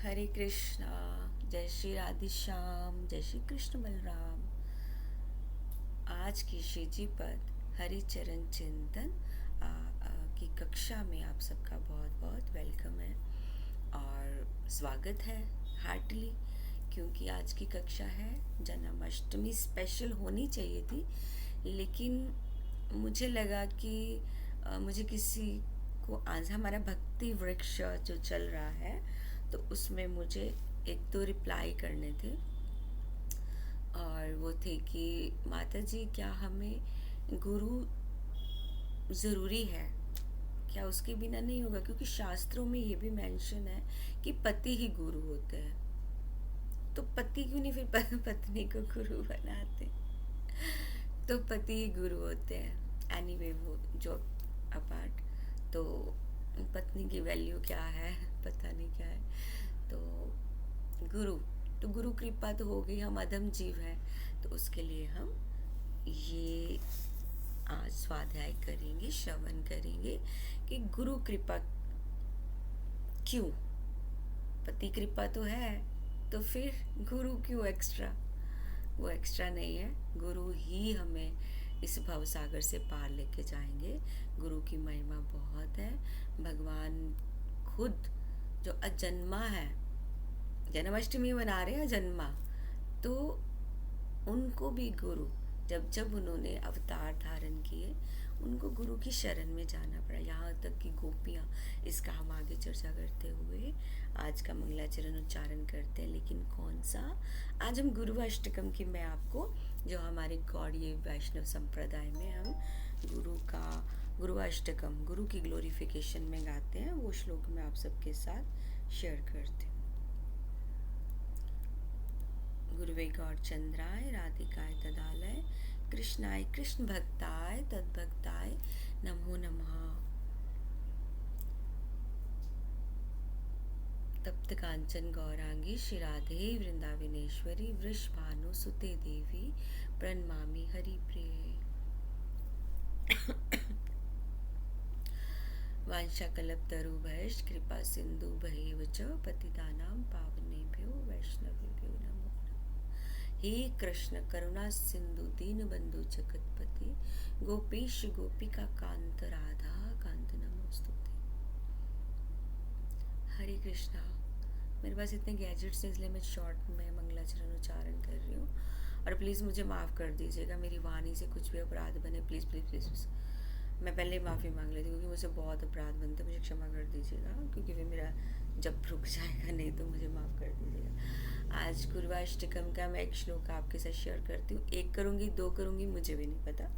हरे कृष्णा। जय श्री राधे श्याम, जय श्री कृष्ण बलराम। आज की श्री जी पद हरि चरण चिंतन की कक्षा में आप सबका बहुत बहुत वेलकम है और स्वागत है हार्टली, क्योंकि आज की कक्षा है जन्माष्टमी स्पेशल होनी चाहिए थी, लेकिन मुझे लगा कि मुझे किसी को आज हमारा भक्ति वृक्ष जो चल रहा है तो उसमें मुझे एक दो रिप्लाई करने थे, और वो थे कि माता जी क्या हमें गुरु ज़रूरी है, क्या उसके बिना नहीं होगा, क्योंकि शास्त्रों में ये भी मेंशन है कि पति ही गुरु होते हैं, तो पति क्यों नहीं फिर पत्नी को गुरु बनाते, तो पति ही गुरु होते हैं। एनीवे वो जो अपार्ट, तो पत्नी की वैल्यू क्या है पता नहीं क्या है, तो गुरु, तो गुरु कृपा तो हो गई, हम अधम जीव हैं, तो उसके लिए हम ये आज स्वाध्याय करेंगे, श्रवण करेंगे कि गुरु कृपा क्यों, पति कृपा तो है, तो फिर गुरु क्यों एक्स्ट्रा, वो एक्स्ट्रा नहीं है, गुरु ही हमें इस भव सागर से पार लेके जाएंगे। गुरु की महिमा बहुत है, भगवान खुद जो अजन्मा है, जन्माष्टमी मना रहे हैं जन्मा, तो उनको भी गुरु जब जब उन्होंने अवतार धारण किए उनको गुरु की शरण में जाना पड़ा, यहाँ तक कि गोपियाँ, इसका हम आगे चर्चा करते हुए आज का मंगलाचरण उच्चारण करते हैं। लेकिन कौन सा, आज हम गुरु अष्टकम की, मैं आपको जो हमारे गौड़ीय वैष्णव संप्रदाय में हम गुरु अष्टकम, गुरु की ग्लोरिफिकेशन में गाते हैं, वो श्लोक मैं आप सबके साथ शेयर करती हूँ। गुरुवे गौरचंद्राय राधिकाय तदालय कृष्णाय कृष्ण भक्ताय तद्भक्ताय नमो नमः। तप्त कांचन गौरांगी श्री राधे वृंदावनेश्वरी वृषभानु सुते देवी प्रणमामि हरि प्रिय। वांछाकल्पतरुभ्यश्च कृपा सिंधु भैव च पतितानां पावनेभ्यो वैष्णवेभ्यो नमो नमः। हे कृष्ण करुणा सिंधु दीनबंधु जगतपति गोपीश गोपिका कांत राधा कांत नमोस्तुते। हरे कृष्णा। मेरे पास इतने गैजेट्स हैं इसलिए मैं शॉर्ट में मंगलाचरण उच्चारण कर रही हूँ, और प्लीज़ मुझे माफ़ कर दीजिएगा, मेरी वाणी से कुछ भी अपराध बने, प्लीज़ प्लीज़ प्लीज़। मैं पहले माफ़ी मांग लेती हूँ क्योंकि मुझसे बहुत अपराध बनते, मुझे क्षमा कर दीजिएगा, क्योंकि फिर मेरा जब रुक जाएगा, नहीं तो मुझे माफ़ कर दीजिएगा। आज गुरुवाष्टकम का मैं एक श्लोक आपके साथ शेयर करती हूँ, एक करूँगी दो करूँगी मुझे भी नहीं पता,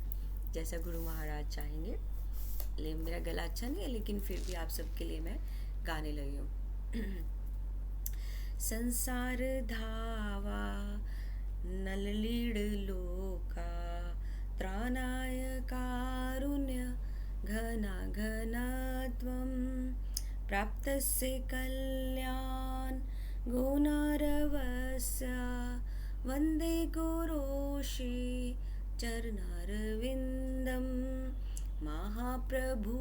जैसा गुरु महाराज चाहेंगे। लेकिन मेरा गला अच्छा नहीं है, लेकिन फिर भी आप सबके लिए मैं गाने लगी हूँ। संसार धावा नललीड लोका त्राणाय कारुण्य घना घनत्वं प्राप्तस्य कल्याण गुणारवस्य वन्दे गुरोषि चरणारविन्दं महाप्रभु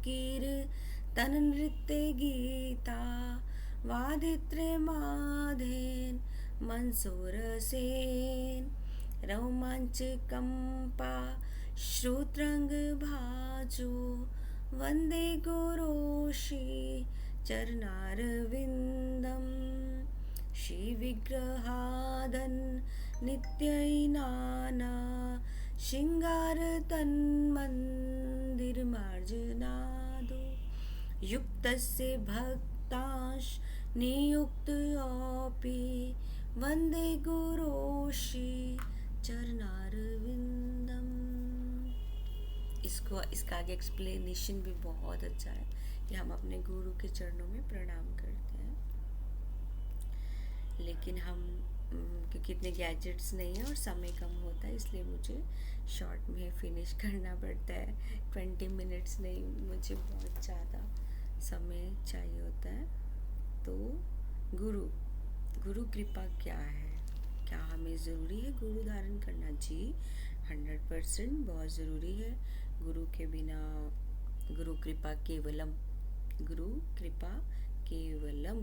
कीर्तन नृत्य गीता वादित्रमाधेन मनसोरसेन रोमाञ्चकम्पा श्रोत्रङ्गभाजो वन्दे गुरोषि चरणारविन्दं श्रीविग्रहादन् नित्यैनाना शृङ्गारतन्मन्दिरमार्जनादो युक्तस्य भक्तांश नियुक्तोऽपि वन्दे गुरोषि चरणारविन्दम्। इसका आगे एक्सप्लेनेशन भी बहुत अच्छा है कि हम अपने गुरु के चरणों में प्रणाम करते हैं, लेकिन हम क्योंकि इतने गैजेट्स नहीं है और समय कम होता है, इसलिए मुझे शॉर्ट में फिनिश करना पड़ता है। 20 मिनट्स नहीं, मुझे बहुत ज़्यादा समय चाहिए होता है। तो गुरु कृपा क्या है, क्या हमें ज़रूरी है गुरु धारण करना? जी 100% बहुत ज़रूरी है। गुरु के बिना, गुरु कृपा केवलम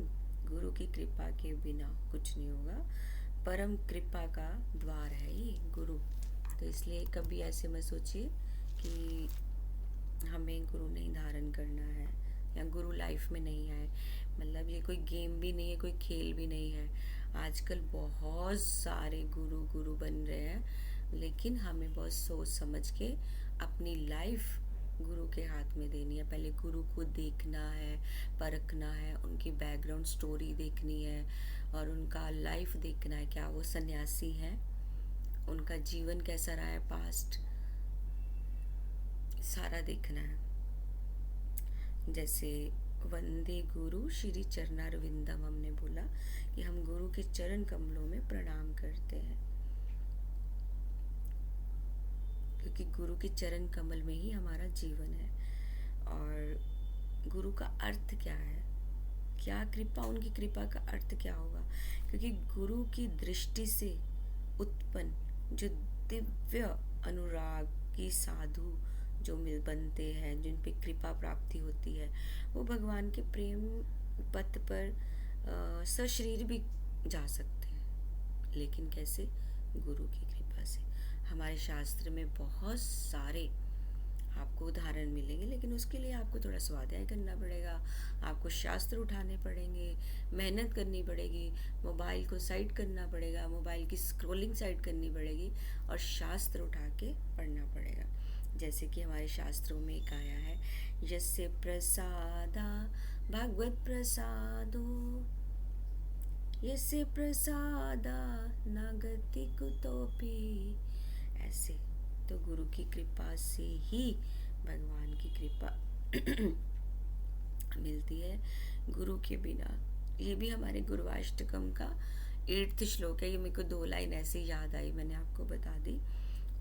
गुरु की कृपा के बिना कुछ नहीं होगा। परम कृपा का द्वार है ये गुरु। तो इसलिए कभी ऐसे मत सोचिए कि हमें गुरु नहीं धारण करना है या गुरु लाइफ में नहीं आए। मतलब ये कोई गेम भी नहीं है, कोई खेल भी नहीं है। आजकल बहुत सारे गुरु गुरु बन रहे हैं, लेकिन हमें बहुत सोच समझ के अपनी लाइफ गुरु के हाथ में देनी है। पहले गुरु को देखना है, परखना है, उनकी बैकग्राउंड स्टोरी देखनी है और उनका लाइफ देखना है। क्या वो सन्यासी हैं, उनका जीवन कैसा रहा है पास्ट, सारा देखना है। जैसे वंदे गुरु श्री चरणारविंदम हमने बोला कि हम गुरु के चरण कमलों में प्रणाम करते हैं, क्योंकि गुरु के चरण कमल में ही हमारा जीवन है। और गुरु का अर्थ क्या है, क्या कृपा, उनकी कृपा का अर्थ क्या होगा? क्योंकि गुरु की दृष्टि से उत्पन्न जो दिव्य अनुरागी साधु जो मिल बनते हैं, जिन पे कृपा प्राप्ति होती है, वो भगवान के प्रेम पथ पर सशरीर भी जा सकते हैं। लेकिन कैसे? गुरु की कृपा से। हमारे शास्त्र में बहुत सारे आपको उदाहरण मिलेंगे, लेकिन उसके लिए आपको थोड़ा स्वाध्याय करना पड़ेगा, आपको शास्त्र उठाने पड़ेंगे, मेहनत करनी पड़ेगी, मोबाइल को साइड करना पड़ेगा, मोबाइल की स्क्रॉलिंग साइड करनी पड़ेगी और शास्त्र उठा के पढ़ना पड़ेगा। जैसे कि हमारे शास्त्रों में एक आया है, यस्य प्रसादा भागवत प्रसादो, यस्य प्रसादा नागति कुतोपि। ऐसे तो गुरु की कृपा से ही भगवान की कृपा मिलती है, गुरु के बिना। ये भी हमारे गुरुवाष्टकम का 8th श्लोक है। ये मेरे को 2 लाइन ऐसे याद आई, मैंने आपको बता दी।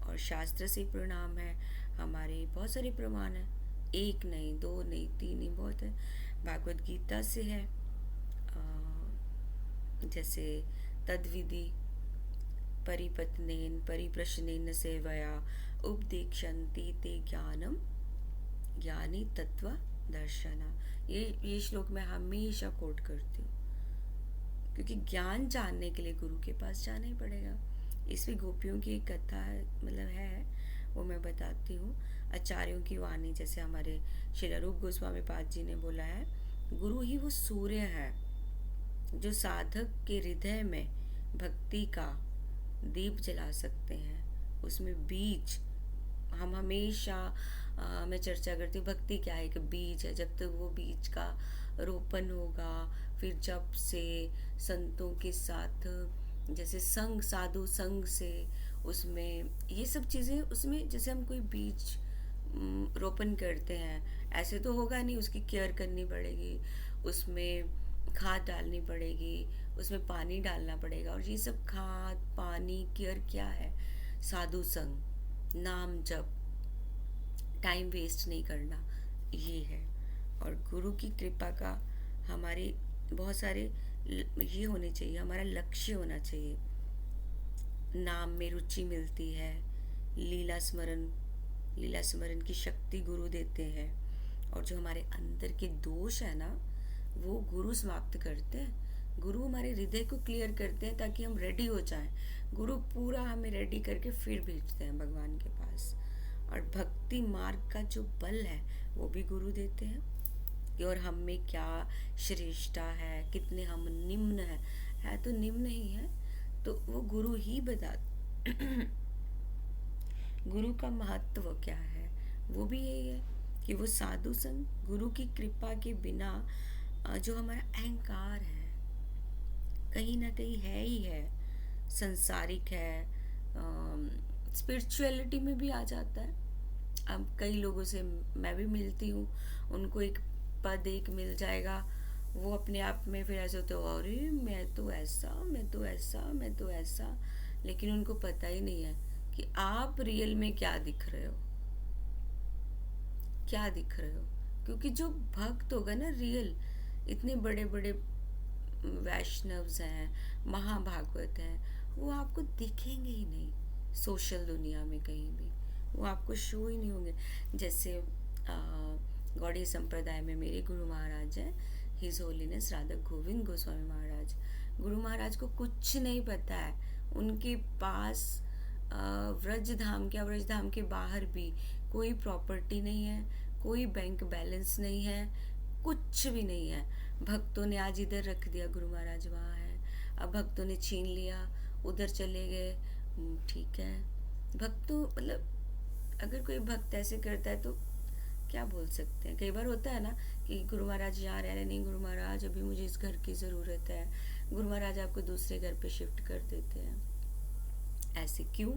और शास्त्र से प्रणाम है, हमारे बहुत सारे प्रमाण हैं, 1 नहीं, 2 नहीं, 3 नहीं, बहुत है। भागवत गीता से है, जैसे तद्विधि परिपत्नेन परिप्रश्नेन सेवया उपदेक्षन्ति ते ज्ञानम ज्ञानी तत्व दर्शना। ये श्लोक मैं हमेशा कोट करती हूँ, क्योंकि ज्ञान जानने के लिए गुरु के पास जाना ही पड़ेगा। इसमें गोपियों की एक कथा मतलब है, वो मैं बताती हूँ। आचार्यों की वाणी, जैसे हमारे श्रील रूप गोस्वामी पाद जी ने बोला है, गुरु ही वो सूर्य है जो साधक के हृदय में भक्ति का दीप जला सकते हैं। उसमें बीज हम हमेशा मैं चर्चा करती हूँ, भक्ति क्या है? एक बीज है। जब तक वो बीज का रोपण होगा, फिर जब से संतों के साथ जैसे संग, साधु संग से, उसमें ये सब चीज़ें, उसमें जैसे हम कोई बीज रोपण करते हैं, ऐसे तो होगा नहीं, उसकी केयर करनी पड़ेगी, उसमें खाद डालनी पड़ेगी, उसमें पानी डालना पड़ेगा। और ये सब खाद पानी केयर क्या है? साधु संग, नाम जप, टाइम वेस्ट नहीं करना, ये है। और गुरु की कृपा का हमारे बहुत सारे ये होने चाहिए, हमारा लक्ष्य होना चाहिए। नाम में रुचि मिलती है, लीला स्मरण की शक्ति गुरु देते हैं। और जो हमारे अंदर के दोष है ना, वो गुरु समाप्त करते हैं। गुरु हमारे हृदय को क्लियर करते हैं ताकि हम रेडी हो जाएं। गुरु पूरा हमें रेडी करके फिर भेजते हैं भगवान के पास। और भक्ति मार्ग का जो बल है वो भी गुरु देते हैं, और हम में क्या श्रेष्ठता है, कितने हम निम्न है तो निम्न ही है, तो वो गुरु ही बता गुरु का महत्व क्या है, वो भी यही है कि वो साधु संग, गुरु की कृपा के बिना जो हमारा अहंकार है कहीं ना कहीं है ही है, संसारिक है, स्पिरिचुअलिटी में भी आ जाता है। अब कई लोगों से मैं भी मिलती हूँ, उनको एक पद एक मिल जाएगा, वो अपने आप में फिर ऐसे होते हो, अरे मैं तो ऐसा, मैं तो ऐसा, मैं तो ऐसा। लेकिन उनको पता ही नहीं है कि आप रियल में क्या दिख रहे हो, क्या दिख रहे हो। क्योंकि जो भक्त होगा ना रियल, इतने बड़े बड़े वैष्णव्स हैं, महाभागवत हैं, वो आपको दिखेंगे ही नहीं सोशल दुनिया में कहीं भी, वो आपको शो ही नहीं होंगे। जैसे गौड़ीय संप्रदाय में मेरे गुरु महाराज हैं, हिज होलीनेस राधा गोविंद गोस्वामी महाराज। गुरु महाराज को कुछ नहीं पता है, उनके पास व्रज धाम के बाहर भी कोई प्रॉपर्टी नहीं है, कोई बैंक बैलेंस नहीं है, कुछ भी नहीं है। भक्तों ने आज इधर रख दिया, गुरु महाराज वहाँ है, अब भक्तों ने छीन लिया, उधर चले गए। ठीक है, भक्तों मतलब अगर कोई भक्त ऐसे करता है तो क्या बोल सकते हैं। कई बार होता है ना कि गुरु महाराज यहाँ रह रहे, नहीं गुरु महाराज अभी मुझे इस घर की ज़रूरत है, गुरु महाराज आपको दूसरे घर पे शिफ्ट कर देते हैं। ऐसे क्यों?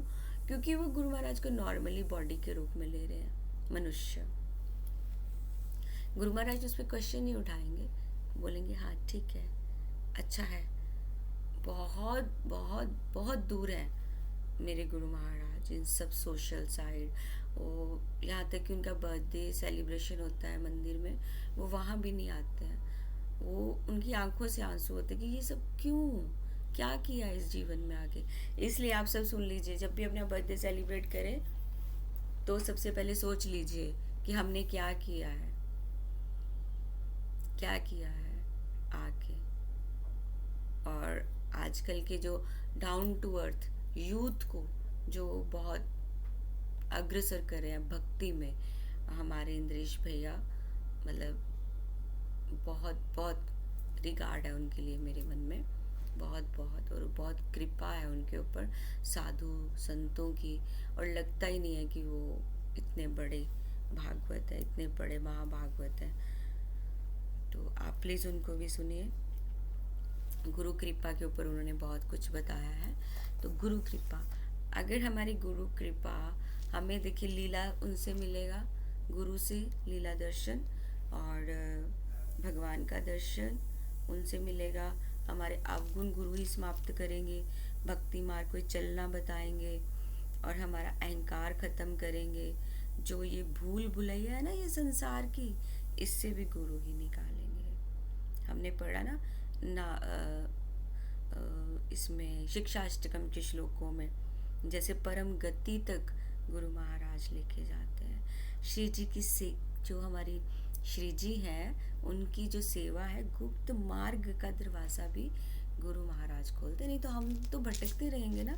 क्योंकि वो गुरु महाराज को नॉर्मली बॉडी के रूप में ले रहे हैं, मनुष्य। गुरु महाराज उस पर क्वेश्चन नहीं उठाएंगे, बोलेंगे हाँ ठीक है, अच्छा है। बहुत बहुत बहुत दूर है मेरे गुरु महाराज इन सब सोशल साइड। वो यहाँ तक कि उनका बर्थडे सेलिब्रेशन होता है मंदिर में, वो वहाँ भी नहीं आते हैं। वो उनकी आंखों से आंसू होते कि ये सब क्यों, क्या किया इस जीवन में आके। इसलिए आप सब सुन लीजिए, जब भी अपना बर्थडे सेलिब्रेट करें तो सबसे पहले सोच लीजिए कि हमने क्या किया है, क्या किया है आके। और आजकल के जो डाउन टू अर्थ यूथ को जो बहुत अग्रसर कर रहे हैं भक्ति में, हमारे इंद्रेश भैया, मतलब बहुत बहुत रिगार्ड है उनके लिए मेरे मन में, बहुत बहुत। और बहुत कृपा है उनके ऊपर साधु संतों की, और लगता ही नहीं है कि वो इतने बड़े भागवत है, इतने बड़े महाभागवत हैं। तो आप प्लीज़ उनको भी सुनिए। गुरु कृपा के ऊपर उन्होंने बहुत कुछ बताया है। तो गुरु कृपा, अगर हमारी गुरु कृपा हमें, देखिए लीला उनसे मिलेगा, गुरु से लीला दर्शन और भगवान का दर्शन उनसे मिलेगा। हमारे अवगुण गुरु ही समाप्त करेंगे, भक्ति मार्ग को चलना बताएंगे और हमारा अहंकार ख़त्म करेंगे। जो ये भूल भुलैया है ना ये संसार की, इससे भी गुरु ही निकालेंगे। हमने पढ़ा ना इसमें शिक्षाष्टकम के श्लोकों में, जैसे परम गति तक गुरु महाराज लेके जाते हैं। श्री जी की जो हमारी श्री जी हैं, उनकी जो सेवा है, गुप्त मार्ग का दरवाज़ा भी गुरु महाराज खोलते। नहीं तो हम तो भटकते रहेंगे ना,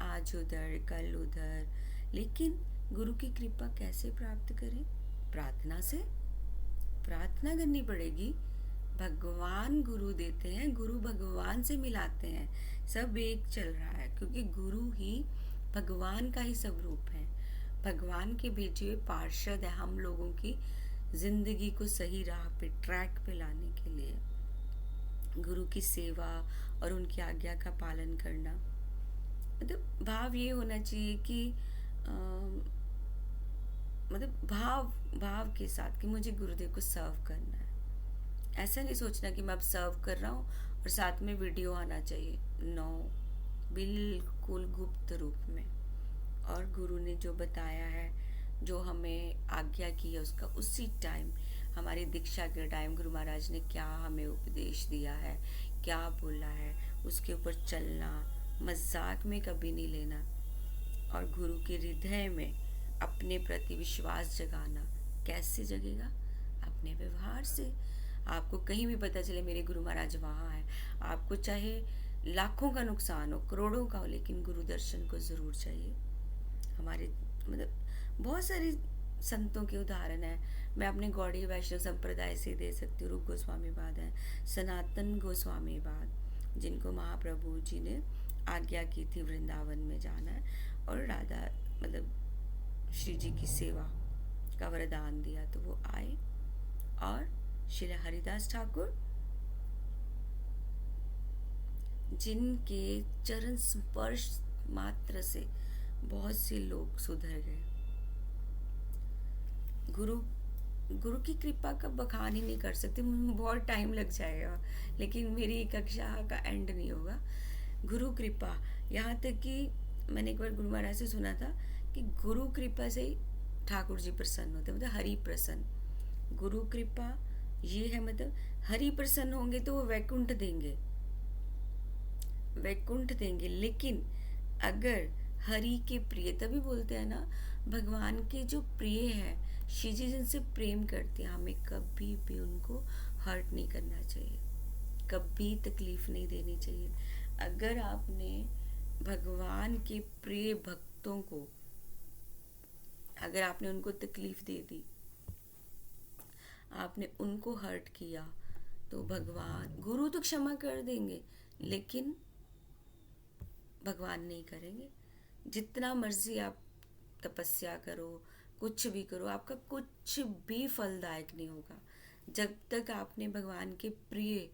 आज उधर कल उधर। लेकिन गुरु की कृपा कैसे प्राप्त करें? प्रार्थना से, प्रार्थना करनी पड़ेगी। भगवान गुरु देते हैं, गुरु भगवान से मिलाते हैं, सब एक चल रहा है, क्योंकि गुरु ही भगवान का ही स्वरूप है, भगवान के भेजे हुए पार्षद है हम लोगों की जिंदगी को सही राह पे, ट्रैक पे लाने के लिए। गुरु की सेवा और उनकी आज्ञा का पालन करना, मतलब भाव ये होना चाहिए कि मतलब भाव के साथ कि मुझे गुरुदेव को सर्व करना है। ऐसा नहीं सोचना कि मैं अब सर्व कर रहा हूँ और साथ में वीडियो आना चाहिए, नो, बिल्कुल गुप्त रूप में। और गुरु ने जो बताया है, जो हमें आज्ञा की है, उसका उसी टाइम, हमारी दीक्षा के टाइम गुरु महाराज ने क्या हमें उपदेश दिया है, क्या बोला है, उसके ऊपर चलना, मजाक में कभी नहीं लेना। और गुरु के हृदय में अपने प्रति विश्वास जगाना। कैसे जगेगा? अपने व्यवहार से। आपको कहीं भी पता चले मेरे गुरु महाराज वहाँ हैं, आपको चाहे लाखों का नुकसान हो, करोड़ों का हो, लेकिन गुरु दर्शन को ज़रूर चाहिए। हमारे मतलब बहुत सारे संतों के उदाहरण हैं, मैं अपने गौड़ीय वैष्णव संप्रदाय से दे सकती हूँ। रूप गोस्वामी बाद हैं, सनातन गोस्वामी बाद, जिनको महाप्रभु जी ने आज्ञा की थी वृंदावन में जाना है, और राधा मतलब श्री जी की सेवा का वरदान दिया, तो वो आए। और श्री हरिदास ठाकुर, जिनके चरण स्पर्श मात्र से बहुत से लोग सुधर गए। गुरु की कृपा का बखान ही नहीं कर सकते, बहुत टाइम लग जाएगा, लेकिन मेरी कक्षा का एंड नहीं होगा। गुरु कृपा, यहाँ तक कि मैंने एक बार गुरु महाराज से सुना था कि गुरु कृपा से ही ठाकुर जी प्रसन्न होते, मतलब हरि प्रसन्न। गुरु कृपा ये है, मतलब हरि प्रसन्न होंगे तो वो वैकुंठ देंगे, वैकुंठ देंगे। लेकिन अगर हरि के प्रिय, तभी बोलते हैं ना, भगवान के जो प्रिय है, श्री जी जिनसे प्रेम करते हैं, हमें कभी भी उनको हर्ट नहीं करना चाहिए, कभी तकलीफ नहीं देनी चाहिए। अगर आपने भगवान के प्रिय भक्तों को, अगर आपने उनको तकलीफ दे दी, आपने उनको हर्ट किया, तो भगवान, गुरु तो क्षमा कर देंगे, लेकिन भगवान नहीं करेंगे। जितना मर्जी आप तपस्या करो, कुछ भी करो, आपका कुछ भी फलदायक नहीं होगा जब तक आपने भगवान के प्रिय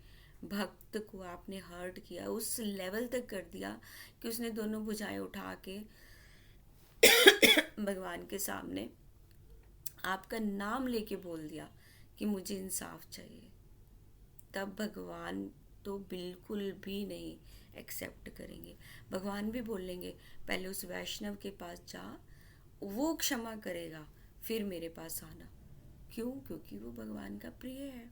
भक्त को आपने हर्ट किया, उस लेवल तक कर दिया कि उसने दोनों भुजाएं उठा के भगवान के सामने आपका नाम लेके बोल दिया कि मुझे इंसाफ चाहिए, तब भगवान तो बिल्कुल भी नहीं एक्सेप्ट करेंगे। भगवान भी बोलेंगे पहले उस वैष्णव के पास जा, वो क्षमा करेगा, फिर मेरे पास आना। क्यों? क्योंकि वो भगवान का प्रिय है।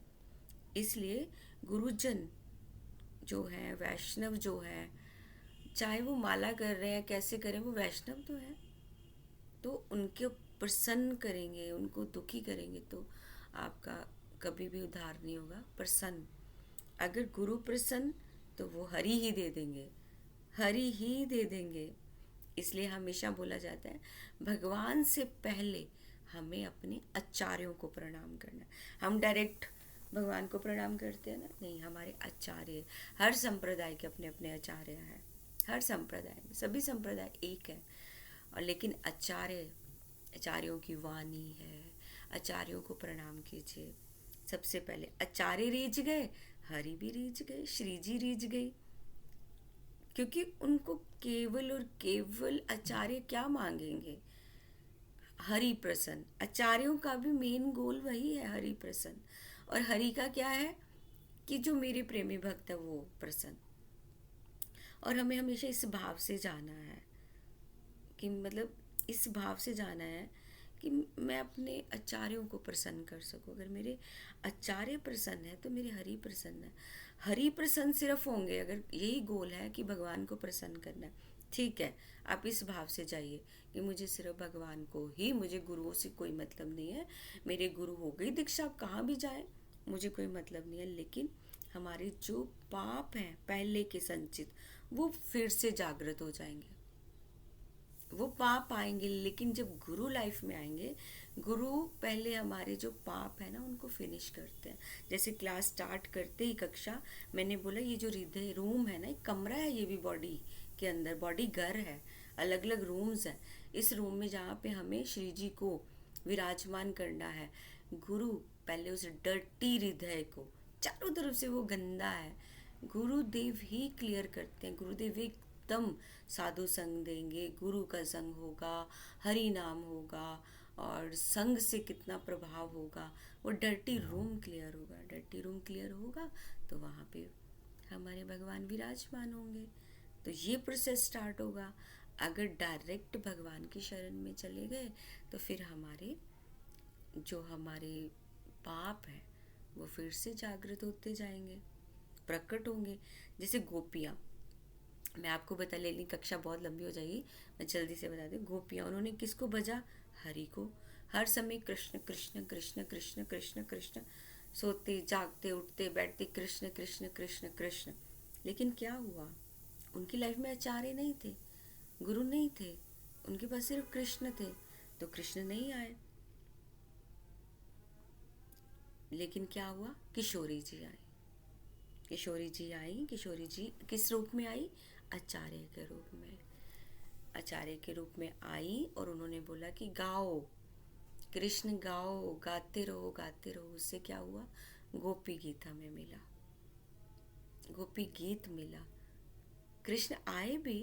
इसलिए गुरुजन जो है, वैष्णव जो है, चाहे वो माला कर रहे हैं, कैसे करें, वो वैष्णव तो है, तो उनके प्रसन्न करेंगे, उनको दुखी करेंगे तो आपका कभी भी उद्धार नहीं होगा। प्रसन्न, अगर गुरु प्रसन्न तो वो हरि ही दे देंगे, हरि ही दे देंगे। इसलिए हमेशा बोला जाता है भगवान से पहले हमें अपने आचार्यों को प्रणाम करना है। हम डायरेक्ट भगवान को प्रणाम करते हैं ना, नहीं, हमारे आचार्य, हर संप्रदाय के अपने अपने आचार्य हैं, हर संप्रदाय में, सभी संप्रदाय एक है, और लेकिन आचार्य, आचार्यों की वाणी है, आचार्यों को प्रणाम कीजिए। सबसे पहले आचार्य रीझ गए, हरि भी रीझ गए, श्री जी रीझ गई, क्योंकि उनको केवल और केवल आचार्य क्या मांगेंगे? हरि प्रसन्न। आचार्यों का भी मेन गोल वही है, हरि प्रसन्न। और हरि का क्या है कि जो मेरे प्रेमी भक्त है वो प्रसन्न। और हमें हमेशा इस भाव से जाना है कि मतलब इस भाव से जाना है कि मैं अपने आचार्यों को प्रसन्न कर सकूं। अगर मेरे आचार्य प्रसन्न है तो मेरे हरि प्रसन्न है। हरि प्रसन्न सिर्फ होंगे अगर यही गोल है कि भगवान को प्रसन्न करना है, ठीक है, आप इस भाव से जाइए कि मुझे सिर्फ भगवान को ही, मुझे गुरुओं से कोई मतलब नहीं है, मेरे गुरु हो गई दीक्षा, आप कहाँ भी जाए मुझे कोई मतलब नहीं है। लेकिन हमारे जो पाप हैं पहले के संचित, वो फिर से जागृत हो जाएंगे, वो पाप आएंगे। लेकिन जब गुरु लाइफ में आएंगे, गुरु पहले हमारे जो पाप है ना उनको फिनिश करते हैं। जैसे क्लास स्टार्ट करते ही कक्षा, मैंने बोला ये जो हृदय रूम है ना, एक कमरा है, ये भी बॉडी के अंदर, बॉडी घर है, अलग अलग रूम्स हैं। इस रूम में जहाँ पे हमें श्री जी को विराजमान करना है, गुरु पहले उस डर्टी हृदय को, चारों तरफ से वो गंदा है, गुरुदेव ही क्लियर करते हैं। गुरुदेव एकदम साधु संग देंगे, गुरु का संग होगा, हरि नाम होगा, और संग से कितना प्रभाव होगा, वो डर्टी रूम क्लियर होगा। डर्टी रूम क्लियर होगा तो वहाँ पे हमारे भगवान विराजमान होंगे। तो ये प्रोसेस स्टार्ट होगा। अगर डायरेक्ट भगवान की शरण में चले गए तो फिर हमारे जो हमारे पाप है वो फिर से जागृत होते जाएंगे, प्रकट होंगे। जैसे गोपियाँ, मैं आपको बता, लेनी कक्षा बहुत लंबी हो जाएगी, मैं जल्दी से बता दूँ। गोपियाँ, उन्होंने किसको भजा? हरि को। हर समय कृष्ण कृष्ण कृष्ण कृष्ण कृष्ण कृष्ण, सोते जागते उठते बैठते कृष्ण कृष्ण कृष्ण कृष्ण। लेकिन क्या हुआ? उनकी लाइफ में आचार्य नहीं थे, गुरु नहीं थे, उनके पास सिर्फ कृष्ण थे, तो कृष्ण नहीं आए। लेकिन क्या हुआ? किशोरी जी आई, किशोरी जी आई। किशोरी जी किस रूप में आई? आचार्य के रूप में, आचार्य के रूप में आई। और उन्होंने बोला कि गाओ कृष्ण, गाओ, गाते रहो गाते रहो। उससे क्या हुआ? गोपी गीत हमें मिला, गोपी गीत मिला। कृष्ण आए भी,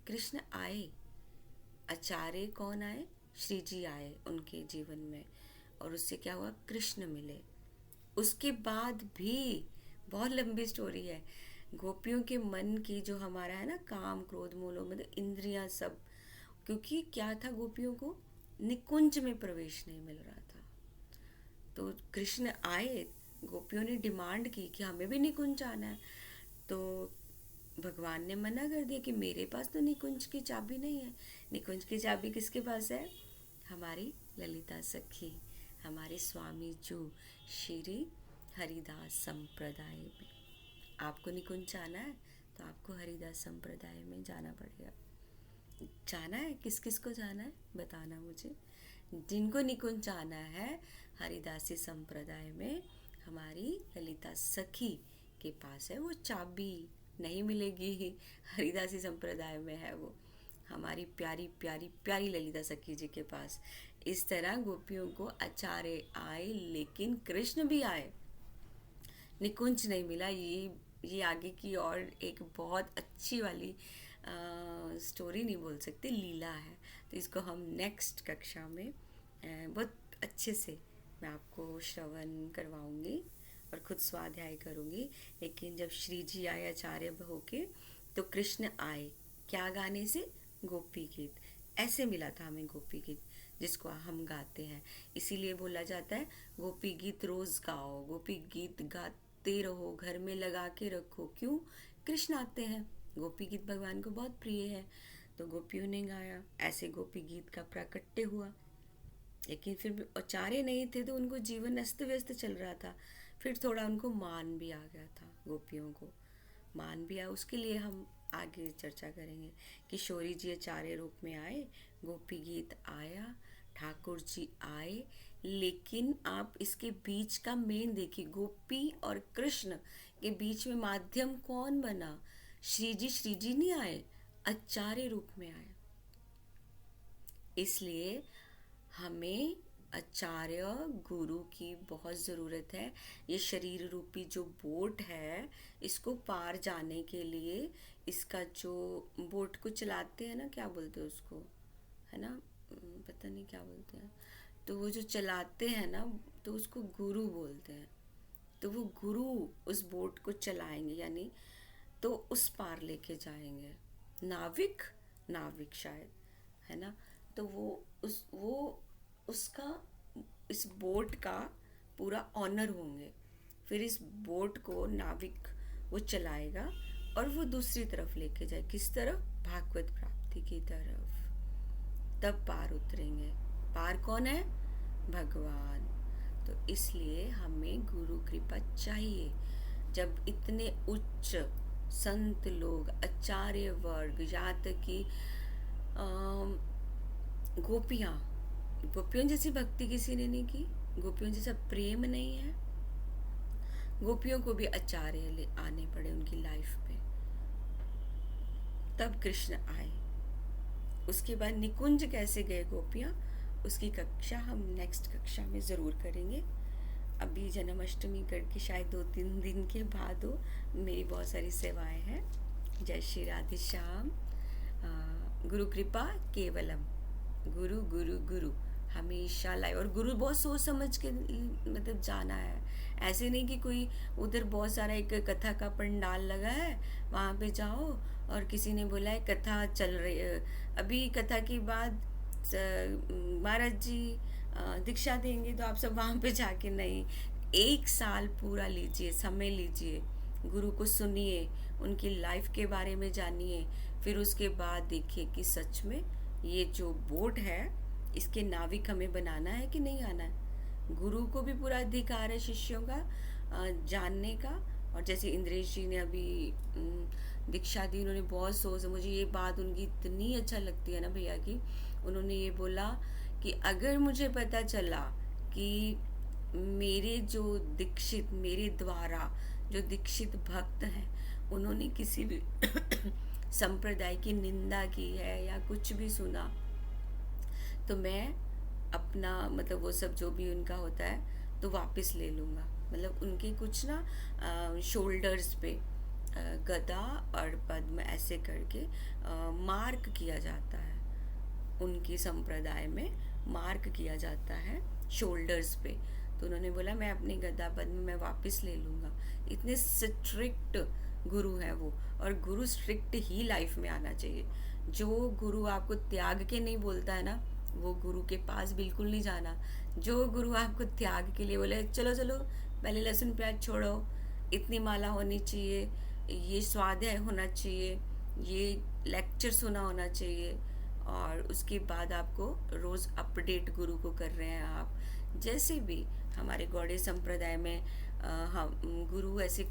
कृष्ण आए, आचार्य कौन आए? श्री जी आए उनके जीवन में, और उससे क्या हुआ? कृष्ण मिले। उसके बाद भी बहुत लंबी स्टोरी है। गोपियों के मन की जो हमारा है ना, काम क्रोध मोह मतलब इंद्रियां सब, क्योंकि क्या था, गोपियों को निकुंज में प्रवेश नहीं मिल रहा था। तो कृष्ण आए, गोपियों ने डिमांड की कि हमें भी निकुंज आना है। तो भगवान ने मना कर दिया कि मेरे पास तो निकुंज की चाबी नहीं है। निकुंज की चाबी किसके पास है? हमारी ललिता सखी, हमारे स्वामी जो श्री हरिदास संप्रदाय में। आपको निकुंज जाना है तो आपको हरिदास संप्रदाय में जाना पड़ेगा। जाना है, किस किस को जाना है बताना मुझे। जिनको निकुंज जाना है हरिदासी संप्रदाय में, हमारी ललिता सखी के पास है वो चाबी। नहीं मिलेगी, हरिदासी संप्रदाय में है वो, हमारी प्यारी प्यारी प्यारी ललिता सखी जी के पास। इस तरह गोपियों को आचार्य आए लेकिन कृष्ण भी आए, निकुंज नहीं मिला। ये आगे की और एक बहुत अच्छी वाली स्टोरी नहीं बोल सकते, लीला है। तो इसको हम नेक्स्ट कक्षा में बहुत अच्छे से मैं आपको श्रवण करवाऊंगी और खुद स्वाध्याय करूंगी। लेकिन जब श्री जी आए आचार्य होके तो कृष्ण आए क्या गाने से? गोपी गीत। ऐसे मिला था हमें गोपी गीत जिसको हम गाते हैं। इसीलिए बोला जाता है गोपी गीत रोज गाओ, गोपी गीत गाते रहो, घर में लगा के रखो। क्यों? कृष्ण आते हैं, गोपी गीत भगवान को बहुत प्रिय है, तो गोपियों ने गाया, ऐसे गोपी गीत का प्राकट्य हुआ। लेकिन फिर भी आचार्य नहीं थे तो उनको जीवन अस्त व्यस्त चल रहा था। फिर थोड़ा उनको मान भी आ गया था, गोपियों को मान भी आया। उसके लिए हम आगे चर्चा करेंगे। किशोरी जी आचार्य रूप में आए, गोपी गीत आया, ठाकुर जी आए। लेकिन आप इसके बीच का मेन देखिए, गोपी और कृष्ण के बीच में माध्यम कौन बना? श्री जी नहीं आए, आचार्य रूप में आए। इसलिए हमें आचार्य गुरु की बहुत ज़रूरत है। ये शरीर रूपी जो बोट है, इसको पार जाने के लिए, इसका जो बोट को चलाते हैं ना, क्या बोलते हैं उसको, है ना, पता नहीं क्या बोलते हैं, तो वो जो चलाते हैं ना, तो उसको गुरु बोलते हैं। तो वो गुरु उस बोट को चलाएंगे, यानी तो उस पार लेके जाएंगे। नाविक, नाविक शायद, है ना। तो वो उसका, इस बोट का पूरा ऑनर होंगे। फिर इस बोट को नाविक वो चलाएगा और वो दूसरी तरफ लेके जाए। किस तरफ? भागवत प्राप्ति की तरफ। तब पार उतरेंगे। पार कौन है? भगवान। तो इसलिए हमें गुरु कृपा चाहिए। जब इतने उच्च संत लोग, आचार्य वर्ग, यहाँ तक कि गोपियों जैसी भक्ति किसी ने नहीं की, गोपियों जैसा प्रेम नहीं है, गोपियों को भी आचार्य आने पड़े उनकी लाइफ में, तब कृष्ण आए। उसके बाद निकुंज कैसे गए गोपियाँ, उसकी कक्षा हम नेक्स्ट कक्षा में ज़रूर करेंगे। अभी जन्माष्टमी करके शायद 2-3 दिन के बाद हो, मेरी बहुत सारी सेवाएं हैं। जय श्री राधे श्याम। गुरु कृपा केवलम, गुरु गुरु गुरु हमेशा लाइव। और गुरु बहुत सोच समझ के मतलब जाना है। ऐसे नहीं कि कोई उधर बहुत सारा एक कथा का पंडाल लगा है, वहाँ पे जाओ और किसी ने बोला है कथा चल रही है, अभी कथा के बाद महाराज जी दीक्षा देंगे तो आप सब वहाँ पे जाके नहीं। 1 साल पूरा लीजिए, समय लीजिए, गुरु को सुनिए, उनकी लाइफ के बारे में जानिए। फिर उसके बाद देखिए कि सच में ये जो बोट है, इसके नाविक हमें बनाना है कि नहीं आना है। गुरु को भी पूरा अधिकार है शिष्यों का जानने का। और जैसे इंद्रेश जी ने अभी दीक्षा दी, उन्होंने बहुत सोच, मुझे ये बात उनकी इतनी अच्छा लगती है ना भैया की, उन्होंने ये बोला कि अगर मुझे पता चला कि मेरे जो दीक्षित, मेरे द्वारा जो दीक्षित भक्त हैं, उन्होंने किसी भी संप्रदाय की निंदा की है या कुछ भी सुना, तो मैं अपना मतलब वो सब जो भी उनका होता है तो वापस ले लूँगा। मतलब उनके कुछ ना शोल्डर्स पे गदा और पद्म ऐसे करके मार्क किया जाता है, उनकी संप्रदाय में मार्क किया जाता है शोल्डर्स पे। तो उन्होंने बोला मैं अपनी गदा पद्म मैं वापस ले लूँगा। इतने स्ट्रिक्ट गुरु हैं वो, और गुरु स्ट्रिक्ट ही लाइफ में आना चाहिए। जो गुरु आपको त्याग के नहीं बोलता है ना, वो गुरु के पास बिल्कुल नहीं जाना। जो गुरु आपको त्याग के लिए बोले चलो चलो पहले लहसुन प्याज छोड़ो, इतनी माला होनी चाहिए, ये स्वाध्याय होना चाहिए, ये लेक्चर सुना होना चाहिए, और उसके बाद आपको रोज़ अपडेट गुरु को कर रहे हैं आप, जैसे भी हमारे गौड़ीय संप्रदाय में हम गुरु ऐसे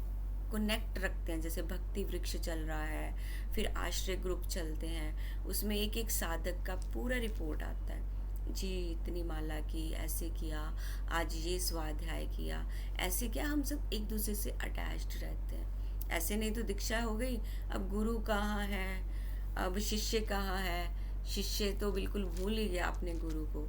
कनेक्ट रखते हैं, जैसे भक्ति वृक्ष चल रहा है, फिर आश्रय ग्रुप चलते हैं, उसमें एक एक साधक का पूरा रिपोर्ट आता है। जी इतनी माला की, ऐसे किया, आज ये स्वाध्याय किया, ऐसे क्या हम सब एक दूसरे से अटैच्ड रहते हैं। ऐसे नहीं तो दीक्षा हो गई, अब गुरु कहाँ है, अब शिष्य कहाँ है, शिष्य तो बिल्कुल भूल ही गया अपने गुरु को।